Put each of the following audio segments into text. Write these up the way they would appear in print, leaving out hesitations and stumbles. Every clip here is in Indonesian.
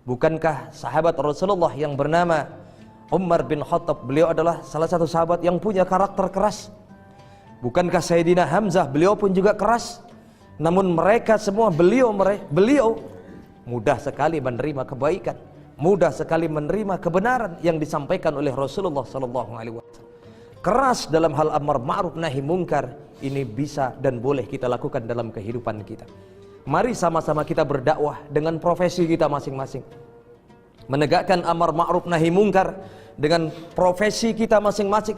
Bukankah sahabat Rasulullah yang bernama Umar bin Khattab, beliau adalah salah satu sahabat yang punya karakter keras? Bukankah Sayyidina Hamzah, beliau pun juga keras? Namun mereka semua, beliau mudah sekali menerima kebaikan, mudah sekali menerima kebenaran yang disampaikan oleh Rasulullah SAW. Keras dalam hal amar ma'ruf nahi mungkar, ini bisa dan boleh kita lakukan dalam kehidupan kita. Mari sama-sama kita berdakwah dengan profesi kita masing-masing, menegakkan amar ma'ruf nahi mungkar dengan profesi kita masing-masing.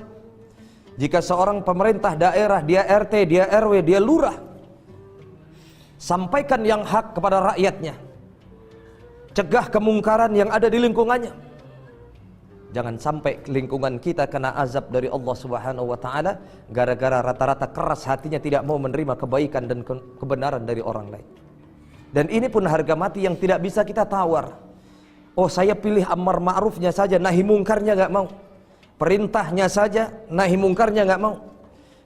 Jika seorang pemerintah daerah, dia RT, dia RW, dia lurah, sampaikan yang hak kepada rakyatnya, cegah kemungkaran yang ada di lingkungannya. Jangan sampai lingkungan kita kena azab dari Allah Subhanahu wa taala gara-gara rata-rata keras hatinya, tidak mau menerima kebaikan dan kebenaran dari orang lain. Dan ini pun harga mati yang tidak bisa kita tawar. Oh, saya pilih amar ma'rufnya saja, nahi mungkarnya nggak mau. Perintahnya saja, nahi mungkarnya nggak mau.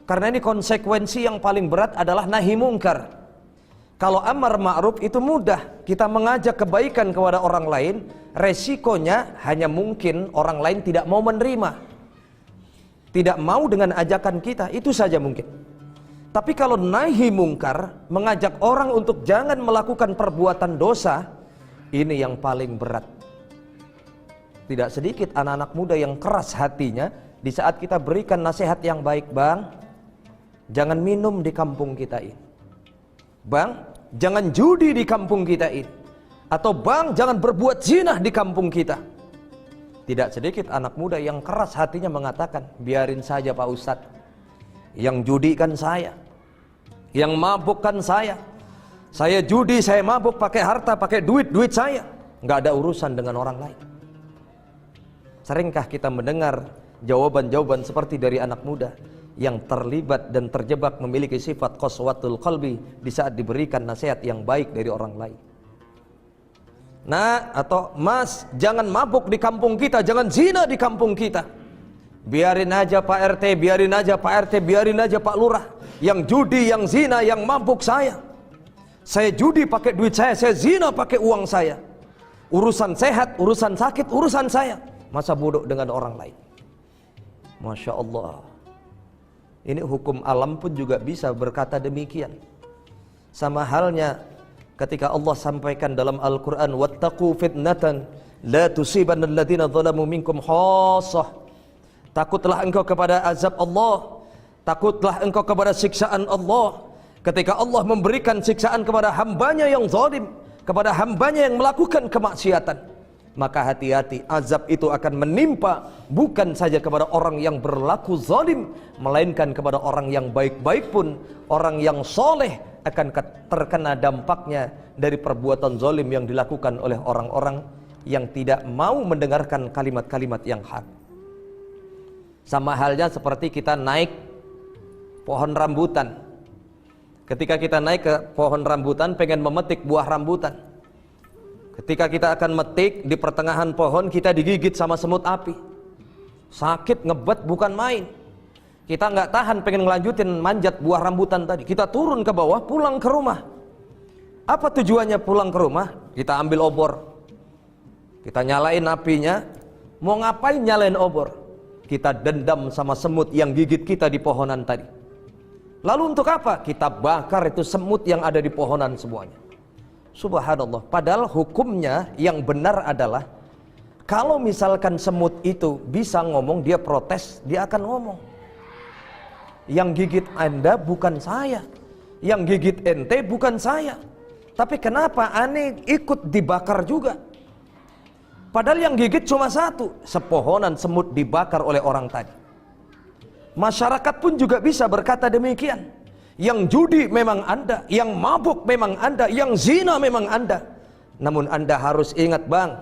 Karena ini konsekuensi yang paling berat adalah nahi mungkar. Kalau amar ma'ruf itu mudah, kita mengajak kebaikan kepada orang lain, resikonya hanya mungkin orang lain tidak mau menerima, tidak mau dengan ajakan kita, itu saja mungkin. Tapi kalau nahi mungkar, mengajak orang untuk jangan melakukan perbuatan dosa, ini yang paling berat. Tidak sedikit anak-anak muda yang keras hatinya di saat kita berikan nasihat yang baik. Bang, jangan minum di kampung kita ini. Bang, jangan judi di kampung kita ini. Atau bang, jangan berbuat zina di kampung kita. Tidak sedikit anak muda yang keras hatinya mengatakan, biarin saja Pak Ustadz, yang judi kan saya, yang mabuk kan saya judi, saya mabuk, pakai harta, pakai duit saya, nggak ada urusan dengan orang lain. Seringkah kita mendengar jawaban-jawaban seperti dari anak muda yang terlibat dan terjebak memiliki sifat qaswatul qalbi di saat diberikan nasihat yang baik dari orang lain. Nah, atau mas, jangan mabuk di kampung kita, jangan zina di kampung kita. Biarin aja Pak RT, biarin aja Pak RT, biarin aja Pak Lurah. Yang judi, yang zina, yang mabuk saya judi pakai duit saya zina pakai uang saya. Urusan sehat, urusan sakit, urusan saya. Masa bodoh dengan orang lain. Masya Allah. Ini hukum alam pun juga bisa berkata demikian. Sama halnya ketika Allah sampaikan dalam Al-Quran, wattaqu fitnatan la tusibanna alladziina zalamu minkum khassah. Takutlah engkau kepada azab Allah, takutlah engkau kepada siksaan Allah. Ketika Allah memberikan siksaan kepada hambanya yang zalim, kepada hambanya yang melakukan kemaksiatan, maka hati-hati, azab itu akan menimpa bukan saja kepada orang yang berlaku zalim, melainkan kepada orang yang baik-baik pun. Orang yang soleh akan terkena dampaknya dari perbuatan zalim yang dilakukan oleh orang-orang yang tidak mau mendengarkan kalimat-kalimat yang hak. Sama halnya seperti kita naik pohon rambutan. Ketika kita naik ke pohon rambutan, pengen memetik buah rambutan. Ketika kita akan metik, di pertengahan pohon kita digigit sama semut api. Sakit, ngebet, bukan main. Kita nggak tahan, pengen ngelanjutin manjat buah rambutan tadi. Kita turun ke bawah, pulang ke rumah. Apa tujuannya pulang ke rumah? Kita ambil obor, kita nyalain apinya. Mau ngapain nyalain obor? Kita dendam sama semut yang gigit kita di pohonan tadi. Lalu untuk apa? Kita bakar itu semut yang ada di pohonan semuanya. Subhanallah. Padahal hukumnya yang benar adalah, kalau misalkan semut itu bisa ngomong, dia protes, dia akan ngomong. Yang gigit Anda bukan saya, yang gigit ente bukan saya. Tapi kenapa aneh ikut dibakar juga? Padahal yang gigit cuma satu, sepohonan semut dibakar oleh orang tadi. Masyarakat pun juga bisa berkata demikian. Yang judi memang Anda, yang mabuk memang Anda, yang zina memang Anda. Namun Anda harus ingat bang,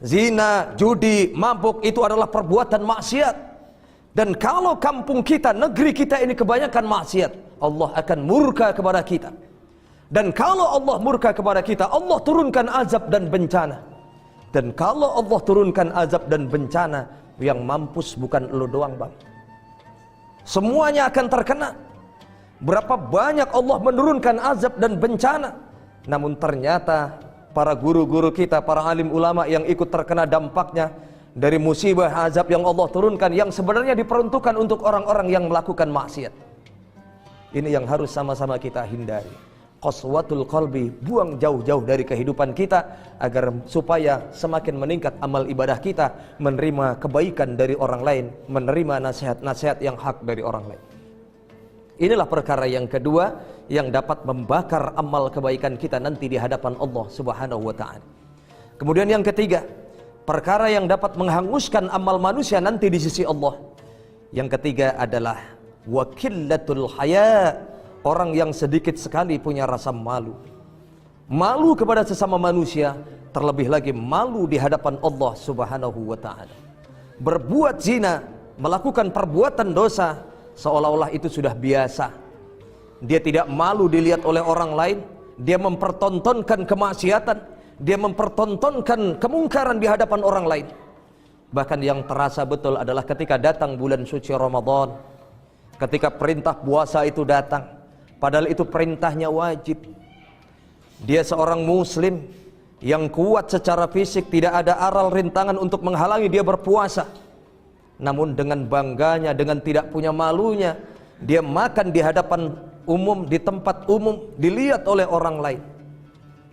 zina, judi, mabuk itu adalah perbuatan maksiat. Dan kalau kampung kita, negeri kita ini kebanyakan maksiat, Allah akan murka kepada kita. Dan kalau Allah murka kepada kita, Allah turunkan azab dan bencana. Dan kalau Allah turunkan azab dan bencana, yang mampus bukan lo doang bang, semuanya akan terkena. Berapa banyak Allah menurunkan azab dan bencana, namun ternyata para guru-guru kita, para alim ulama yang ikut terkena dampaknya dari musibah azab yang Allah turunkan, yang sebenarnya diperuntukkan untuk orang-orang yang melakukan maksiat. Ini yang harus sama-sama kita hindari. Qaswatul qalbi, buang jauh-jauh dari kehidupan kita agar supaya semakin meningkat amal ibadah kita, menerima kebaikan dari orang lain, menerima nasihat-nasihat yang hak dari orang lain. Inilah perkara yang kedua yang dapat membakar amal kebaikan kita nanti di hadapan Allah Subhanahu wa taala. Kemudian yang ketiga, perkara yang dapat menghanguskan amal manusia nanti di sisi Allah. Yang ketiga adalah wakillatul haya, orang yang sedikit sekali punya rasa malu. Malu kepada sesama manusia, terlebih lagi malu di hadapan Allah Subhanahu wa taala. Berbuat zina, melakukan perbuatan dosa, seolah-olah itu sudah biasa. Dia tidak malu dilihat oleh orang lain, dia mempertontonkan kemaksiatan, dia mempertontonkan kemungkaran di hadapan orang lain. Bahkan yang terasa betul adalah ketika datang bulan suci Ramadan, ketika perintah puasa itu datang, padahal itu perintahnya wajib. Dia seorang muslim yang kuat secara fisik, tidak ada aral rintangan untuk menghalangi dia berpuasa. Namun dengan bangganya, dengan tidak punya malunya, dia makan di hadapan umum, di tempat umum, dilihat oleh orang lain.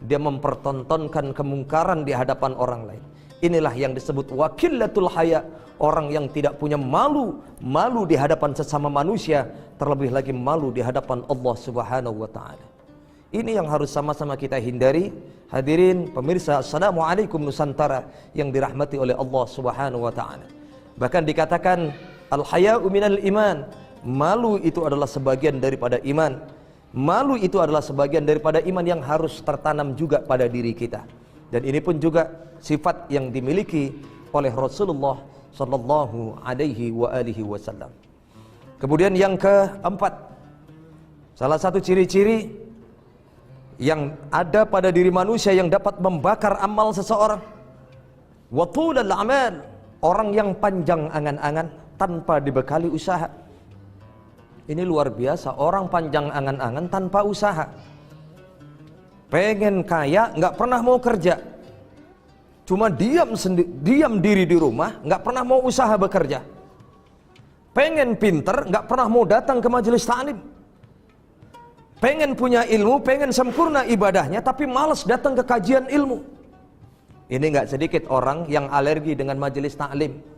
Dia mempertontonkan kemungkaran di hadapan orang lain. Inilah yang disebut wakillatul haya, orang yang tidak punya malu, malu di hadapan sesama manusia, terlebih lagi malu di hadapan Allah Subhanahu wa taala. Ini yang harus sama-sama kita hindari. Hadirin pemirsa, Assalamualaikum Nusantara yang dirahmati oleh Allah Subhanahu wa taala. Bahkan dikatakan al-haya'u minal iman, malu itu adalah sebagian daripada iman. Malu itu adalah sebagian daripada iman yang harus tertanam juga pada diri kita. Dan ini pun juga sifat yang dimiliki oleh Rasulullah sallallahu alaihi wa alihi wasallam. Kemudian yang keempat, salah satu ciri-ciri yang ada pada diri manusia yang dapat membakar amal seseorang, wa tulul amal, orang yang panjang angan-angan tanpa dibekali usaha. Ini luar biasa, orang panjang angan-angan tanpa usaha. Pengen kaya, nggak pernah mau kerja, cuma diam diri di rumah, nggak pernah mau usaha bekerja. Pengen pinter, nggak pernah mau datang ke majelis ta'lim. Pengen punya ilmu, pengen sempurna ibadahnya, tapi malas datang ke kajian ilmu. Ini nggak sedikit orang yang alergi dengan majelis ta'lim.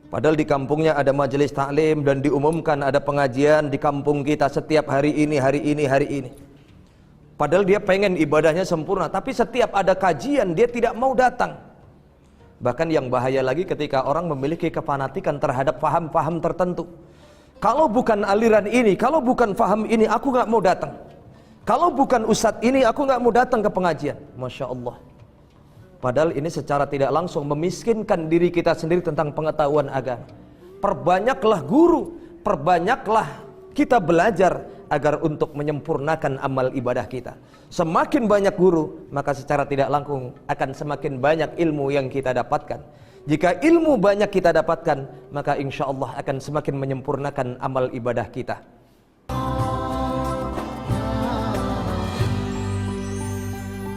Padahal di kampungnya ada majelis ta'lim dan diumumkan ada pengajian di kampung kita setiap hari ini, hari ini, hari ini. Padahal dia pengen ibadahnya sempurna, tapi setiap ada kajian dia tidak mau datang. Bahkan yang bahaya lagi ketika orang memiliki kefanatikan terhadap paham-paham tertentu. Kalau bukan aliran ini, kalau bukan paham ini, aku nggak mau datang. Kalau bukan ustadz ini, aku nggak mau datang ke pengajian. Masya Allah. Padahal ini secara tidak langsung memiskinkan diri kita sendiri tentang pengetahuan agama. Perbanyaklah guru, perbanyaklah kita belajar agar untuk menyempurnakan amal ibadah kita. Semakin banyak guru, maka secara tidak langsung akan semakin banyak ilmu yang kita dapatkan. Jika ilmu banyak kita dapatkan, maka insya Allah akan semakin menyempurnakan amal ibadah kita.